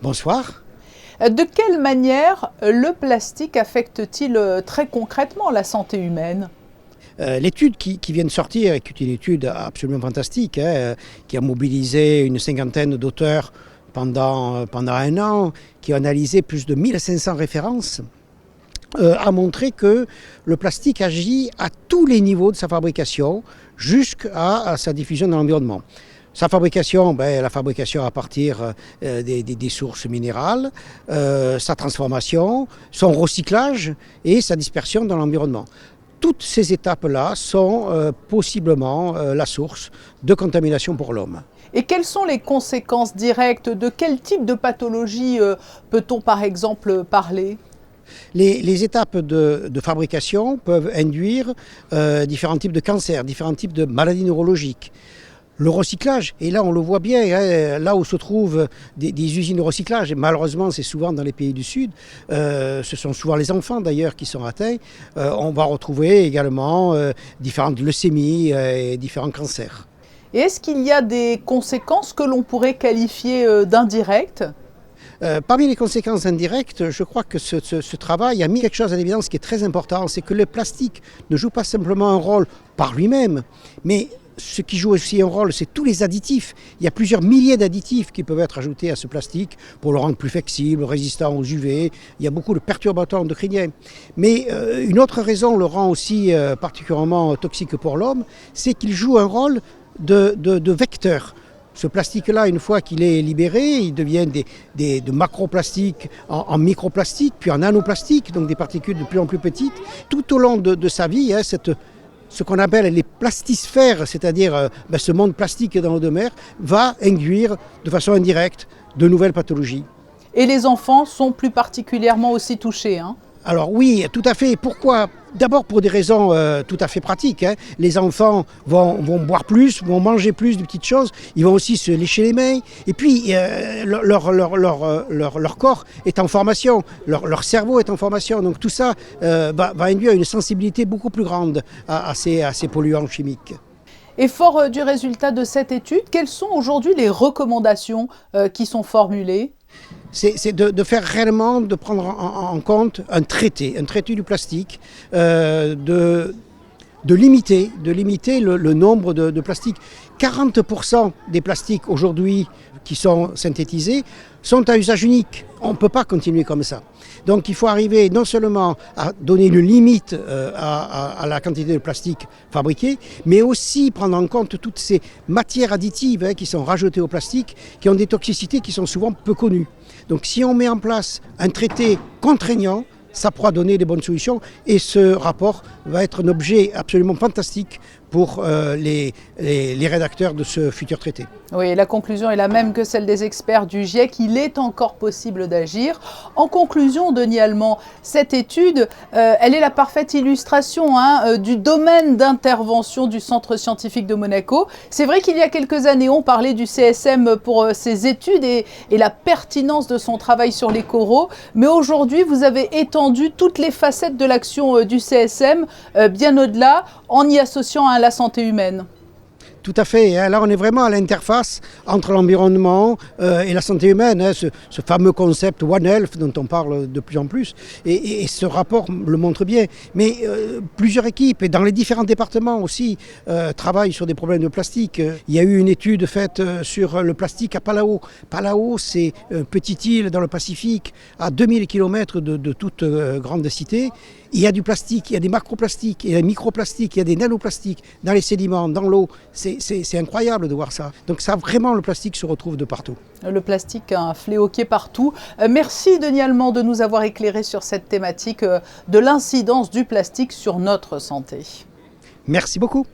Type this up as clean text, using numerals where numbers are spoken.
Bonsoir. De quelle manière le plastique affecte-t-il très concrètement la santé humaine? L'étude qui vient de sortir, qui est une étude absolument fantastique, qui a mobilisé une cinquantaine d'auteurs pendant un an, qui a analysé plus de 1500 références, a montré que le plastique agit à tous les niveaux de sa fabrication jusqu'à sa diffusion dans l'environnement. Sa fabrication, la fabrication à partir des sources minérales, sa transformation, son recyclage et sa dispersion dans l'environnement. Toutes ces étapes-là sont possiblement la source de contamination pour l'homme. Et quelles sont les conséquences directes? De quel type de pathologie peut-on par exemple parler? Les étapes de fabrication peuvent induire différents types de cancers, différents types de maladies neurologiques. Le recyclage, et là on le voit bien, là où se trouvent des usines de recyclage, et malheureusement c'est souvent dans les pays du Sud, ce sont souvent les enfants d'ailleurs qui sont atteints, on va retrouver également différentes leucémies et différents cancers. Et est-ce qu'il y a des conséquences que l'on pourrait qualifier d'indirectes? Parmi les conséquences indirectes, je crois que ce travail a mis quelque chose à l'évidence qui est très important, c'est que le plastique ne joue pas simplement un rôle par lui-même, mais ce qui joue aussi un rôle, c'est tous les additifs. Il y a plusieurs milliers d'additifs qui peuvent être ajoutés à ce plastique pour le rendre plus flexible, résistant aux UV. Il y a beaucoup de perturbateurs endocriniens. Mais une autre raison le rend aussi particulièrement toxique pour l'homme, c'est qu'il joue un rôle de vecteur. Ce plastique-là, une fois qu'il est libéré, il devient de macroplastiques en microplastiques, puis en nanoplastiques, donc des particules de plus en plus petites. Tout au long de sa vie, ce qu'on appelle les plastisphères, c'est-à-dire ce monde plastique dans l'eau de mer, va induire de façon indirecte de nouvelles pathologies. Et les enfants sont plus particulièrement aussi touchés, hein? Alors oui, tout à fait. Pourquoi? D'abord pour des raisons tout à fait pratiques. Les enfants vont boire plus, vont manger plus de petites choses, ils vont aussi se lécher les mains. Et puis leur corps est en formation, leur cerveau est en formation. Donc tout ça va induire une sensibilité beaucoup plus grande à ces polluants chimiques. Et fort du résultat de cette étude, quelles sont aujourd'hui les recommandations qui sont formulées? C'est de faire réellement, de prendre en compte un traité du plastique, de limiter le nombre de plastiques. 40% des plastiques aujourd'hui qui sont synthétisés sont à usage unique. On ne peut pas continuer comme ça. Donc il faut arriver non seulement à donner une limite à la quantité de plastique fabriqué, mais aussi prendre en compte toutes ces matières additives qui sont rajoutées au plastique, qui ont des toxicités qui sont souvent peu connues. Donc si on met en place un traité contraignant, ça pourra donner des bonnes solutions et ce rapport va être un objet absolument fantastique pour les rédacteurs de ce futur traité. Oui, la conclusion est la même que celle des experts du GIEC. Il est encore possible d'agir. En conclusion, Denis Allemand, cette étude, elle est la parfaite illustration du domaine d'intervention du Centre scientifique de Monaco. C'est vrai qu'il y a quelques années, on parlait du CSM pour ses études et la pertinence de son travail sur les coraux. Mais aujourd'hui, vous avez étendu toutes les facettes de l'action du CSM, bien au-delà, en y associant la santé humaine. Tout à fait. Là, on est vraiment à l'interface entre l'environnement et la santé humaine. Ce fameux concept One Health dont on parle de plus en plus. Et ce rapport le montre bien. Mais plusieurs équipes, et dans les différents départements aussi, travaillent sur des problèmes de plastique. Il y a eu une étude faite sur le plastique à Palau. Palau, c'est une petite île dans le Pacifique, à 2000 km de toute grande cité. Il y a du plastique, il y a des macroplastiques, il y a des microplastiques, il y a des nanoplastiques dans les sédiments, dans l'eau. C'est incroyable de voir ça. Donc ça, vraiment, le plastique se retrouve de partout. Le plastique, un fléau qui est partout. Merci Denis Allemand de nous avoir éclairé sur cette thématique de l'incidence du plastique sur notre santé. Merci beaucoup.